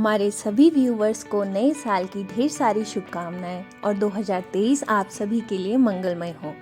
हमारे सभी व्यूवर्स को नए साल की ढेर सारी शुभकामनाएं और 2023 आप सभी के लिए मंगलमय हो।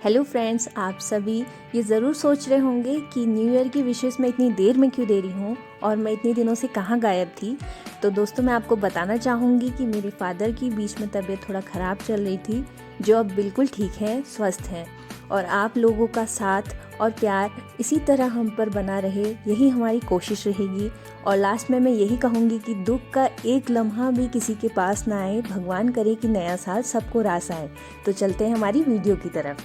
हेलो फ्रेंड्स, आप सभी ये ज़रूर सोच रहे होंगे कि न्यू ईयर की विशेस में इतनी देर में क्यों दे रही हूँ और मैं इतने दिनों से कहाँ गायब थी। तो दोस्तों, मैं आपको बताना चाहूँगी कि मेरे फादर की बीच में तबीयत थोड़ा ख़राब चल रही थी, जो अब बिल्कुल ठीक है, स्वस्थ हैं। और आप लोगों का साथ और प्यार इसी तरह हम पर बना रहे, यही हमारी कोशिश रहेगी। और लास्ट में मैं यही कहूँगी कि दुख का एक लम्हा भी किसी के पास ना आए। भगवान करे कि नया साल सबको रास आए। तो चलते हैं हमारी वीडियो की तरफ।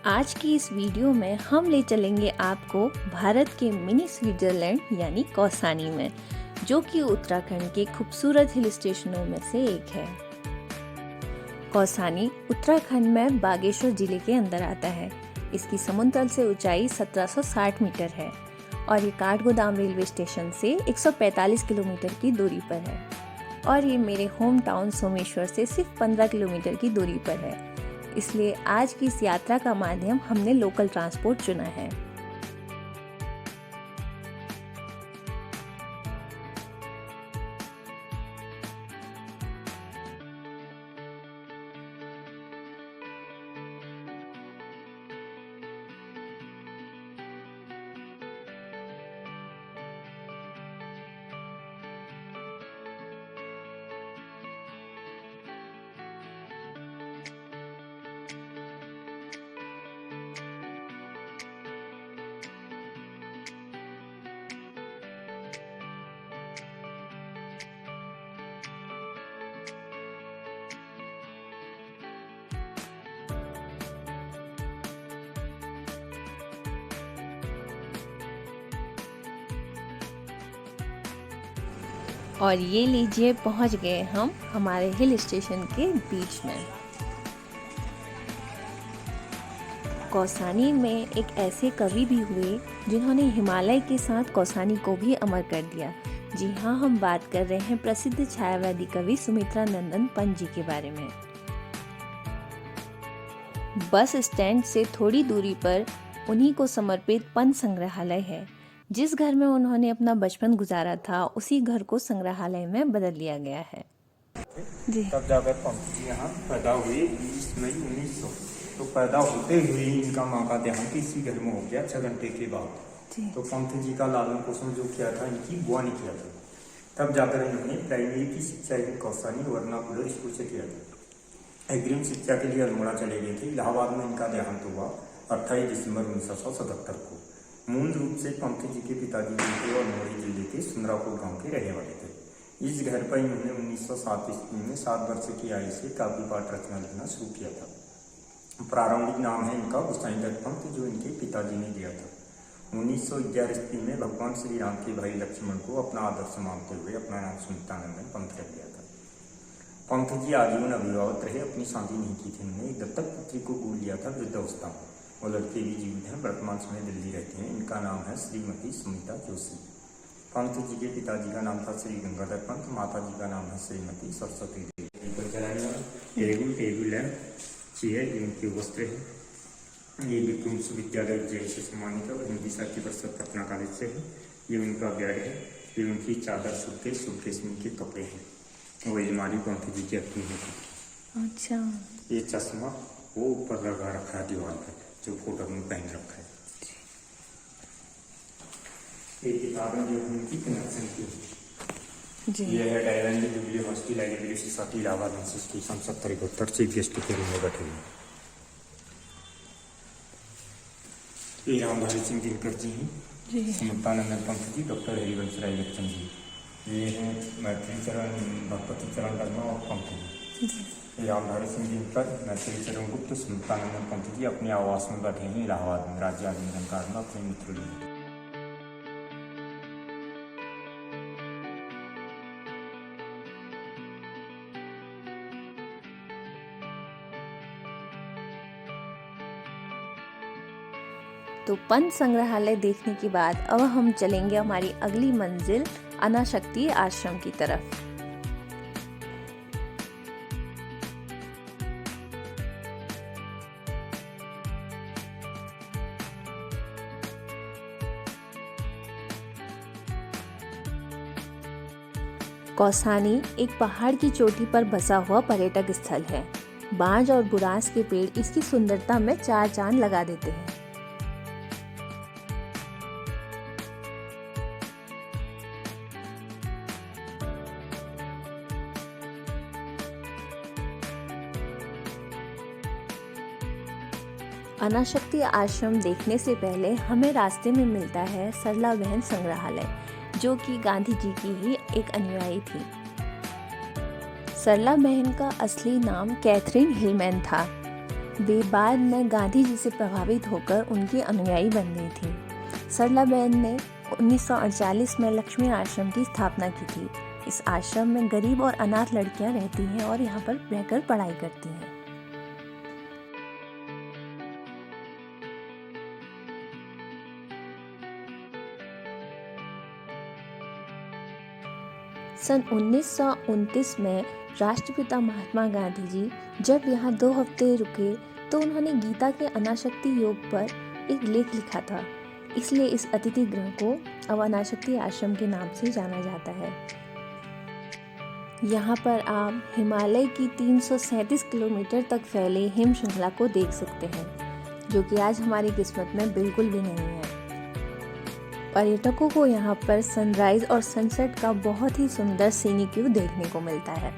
आज की इस वीडियो में हम ले चलेंगे आपको भारत के मिनी स्विट्जरलैंड यानी कौसानी में, जो कि उत्तराखंड के खूबसूरत हिल स्टेशनों में से एक है। कौसानी उत्तराखंड में बागेश्वर जिले के अंदर आता है। इसकी समुद्र तल से ऊंचाई 1760 मीटर है और ये काठगोदाम रेलवे स्टेशन से 145 किलोमीटर की दूरी पर है। और ये मेरे होम टाउन सोमेश्वर से सिर्फ 15 किलोमीटर की दूरी पर है। इसलिए आज की इस यात्रा का माध्यम हमने लोकल ट्रांसपोर्ट चुना है। और ये लीजिए, पहुंच गए हम हमारे हिल स्टेशन के बीच में। कौसानी में एक ऐसे कवि भी हुए जिन्होंने हिमालय के साथ कौसानी को भी अमर कर दिया। जी हाँ, हम बात कर रहे हैं प्रसिद्ध छायावादी कवि सुमित्रा नंदन पंत जी के बारे में। बस स्टैंड से थोड़ी दूरी पर उन्हीं को समर्पित पंत संग्रहालय है। जिस घर में उन्होंने अपना बचपन गुजारा था, उसी घर को संग्रहालय में बदल लिया गया है। जी। तब जाकर पंत जी यहाँ पैदा हुए 20 मई 1900। तो पैदा होते हुए ही इनका माँ का देहांत इसी घर में हो गया 6 घंटे के बाद। तो पंत जी का लालन पोषण जो किया था इनकी बुआ ने किया था। तब जाकर इन्होंने प्राइमरी की शिक्षा कौसानी वर्नाकुलर स्कूल से किया था। अग्रिम शिक्षा के लिए अल्मोड़ा चले गए थे। इलाहाबाद में इनका देहांत हुआ 28 दिसंबर 1977 को। मूल रूप से पंत जी के पिताजी थे और मोरी जिले के सुंदरापुर गांव के रहने वाले थे। इस घर पर इन्होंने 1907 ईस्वी में 7 वर्ष की आयु से काव्य पाठ रचना लिखना शुरू किया था। प्रारंभिक नाम है इनका गोसाईदत्त पंत, जो इनके पिताजी ने दिया था। 1911 ईस्वी में भगवान श्री राम के भाई लक्ष्मण को अपना आदर्श मानते हुए अपना नाम सुमित्रानंदन पंत कर दिया था। पंत जी आजीवन अभिभावक रहे, अपनी शादी नहीं की थी। उन्होंने एक दत्तक पुत्री को गोद लिया था वृद्धावस्था में। वो लड़के भी जीवित हैं, वर्तमान समय दिल्ली रहते हैं। इनका नाम है श्रीमती सुमिता जोशी। पंत जी के पिताजी का नाम था श्री गंगाधर पंत, माता जी का नाम है श्रीमती सरस्वती देवी। टेबल है, चेयर, इनके वस्त्र है। ये विक्रम विश्वविद्यालय उज्जैन से सम्मानित है और हिंदी साहित्य परिषद पटना कॉलेज से है। ये उनका बेड है, ये उनकी चादर, सूटकेस में के कपड़े हैं। वो अलमारी पंत जी की अपनी है। अच्छा। ये चश्मा वो ऊपर लगा रखा है दीवार पर, जो फोटो में पहन रखा है। ये किताबें जो उनकी कनेक्शन की जी। ये है diamond jubilee university library society Allahabad institution 7071 chief guest के रूम में बैठे हुए। ये रामधारी सिंह दिनकर जी हैं, सुमित्रानंदन पंत जी, डॉक्टर हरिवंश राय बच्चन जी। ये हैं मैत्री चरण भगवती चरण वर्मा और पंत जी। ये रामधारी सिंह दिनकर, मैत्री चरण गुप्त, सुमित्रानंदन पंत जी अपने आवास में बैठे हैं इलाहाबाद में, राज्य आजीवन कार्ड में अपने मित्र लिए। तो पंत संग्रहालय देखने के बाद अब हम चलेंगे हमारी अगली मंजिल अनाशक्ति आश्रम की तरफ। कौसानी एक पहाड़ की चोटी पर बसा हुआ पर्यटक स्थल है। बांज और बुरांस के पेड़ इसकी सुंदरता में चार चांद लगा देते हैं। अनाशक्ति आश्रम देखने से पहले हमें रास्ते में मिलता है सरला बहन संग्रहालय, जो कि गांधी जी की ही एक अनुयायी थी। सरला बहन का असली नाम कैथरीन हिलमैन था। वे बाद में गांधी जी से प्रभावित होकर उनकी अनुयायी बन गई थी। सरला बहन ने 1948 में लक्ष्मी आश्रम की स्थापना की थी। इस आश्रम में गरीब और अनाथ लड़कियां रहती हैं और यहाँ पर रहकर पढ़ाई करती हैं। सन 1929 में राष्ट्रपिता महात्मा गांधी जी जब यहाँ 2 हफ्ते रुके तो उन्होंने गीता के अनाशक्ति योग पर एक लेख लिखा था। इसलिए इस अतिथि गृह को अब अनाशक्ति आश्रम के नाम से जाना जाता है। यहाँ पर आप हिमालय की 337 किलोमीटर तक फैले हिम श्रृंखला को देख सकते हैं, जो कि आज हमारी किस्मत में बिल्कुल भी नहीं है। पर्यटकों को यहाँ पर सनराइज और सनसेट का बहुत ही सुंदर सीनिक व्यू देखने को मिलता है।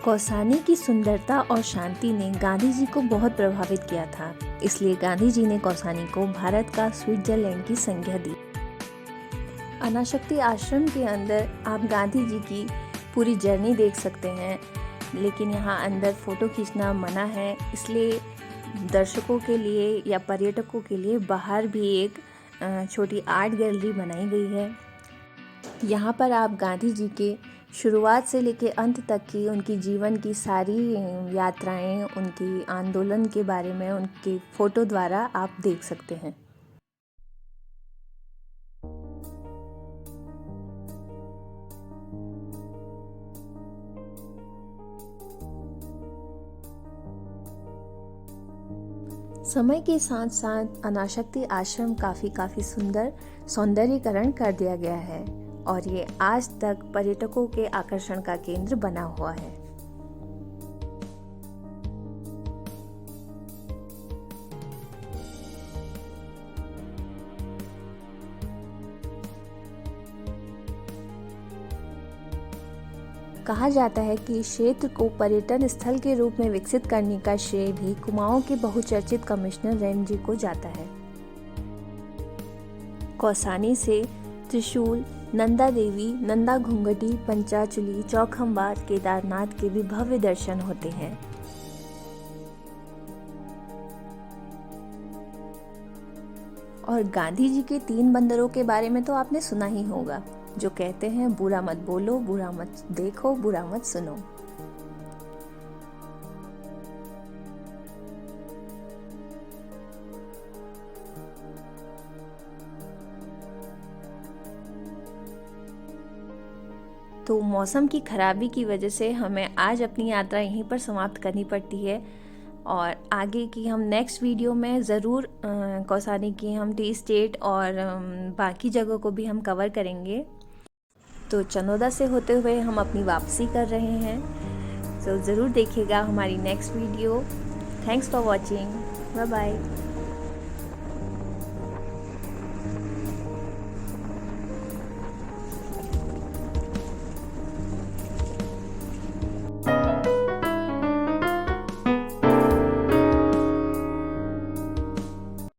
कौसानी की सुंदरता और शांति ने गांधी जी को बहुत प्रभावित किया था। इसलिए गांधी जी ने कौसानी को भारत का स्विट्जरलैंड की संज्ञा दी। अनाशक्ति आश्रम के अंदर आप गांधी जी की पूरी जर्नी देख सकते हैं, लेकिन यहाँ अंदर फ़ोटो खींचना मना है। इसलिए दर्शकों के लिए या पर्यटकों के लिए बाहर भी एक छोटी आर्ट गैलरी बनाई गई है। यहाँ पर आप गांधी जी के शुरुआत से लेकर अंत तक की उनकी जीवन की सारी यात्राएं, उनकी आंदोलन के बारे में उनके फ़ोटो द्वारा आप देख सकते हैं। समय के साथ साथ अनाशक्ति आश्रम काफ़ी सुंदर सौंदर्यीकरण कर दिया गया है और ये आज तक पर्यटकों के आकर्षण का केंद्र बना हुआ है। कहा जाता है कि क्षेत्र को पर्यटन स्थल के रूप में विकसित करने का श्रेय भी कुमाऊं के बहुचर्चित कमिश्नर रैन जी को जाता है। कौसानी से त्रिशूल, नंदा देवी, नंदा घुंघटी, पंचाचुली, चौखंबा, केदारनाथ के भी भव्य दर्शन होते हैं। और गांधी जी के 3 बंदरों के बारे में तो आपने सुना ही होगा, जो कहते हैं बुरा मत बोलो, बुरा मत देखो, बुरा मत सुनो। तो मौसम की खराबी की वजह से हमें आज अपनी यात्रा यहीं पर समाप्त करनी पड़ती है और आगे की हम नेक्स्ट वीडियो में ज़रूर कौसानी की हम टी स्टेट और बाकी जगहों को भी हम कवर करेंगे। तो चनोदा से होते हुए हम अपनी वापसी कर रहे हैं, तो ज़रूर देखिएगा हमारी next video. Thanks for watching, bye bye.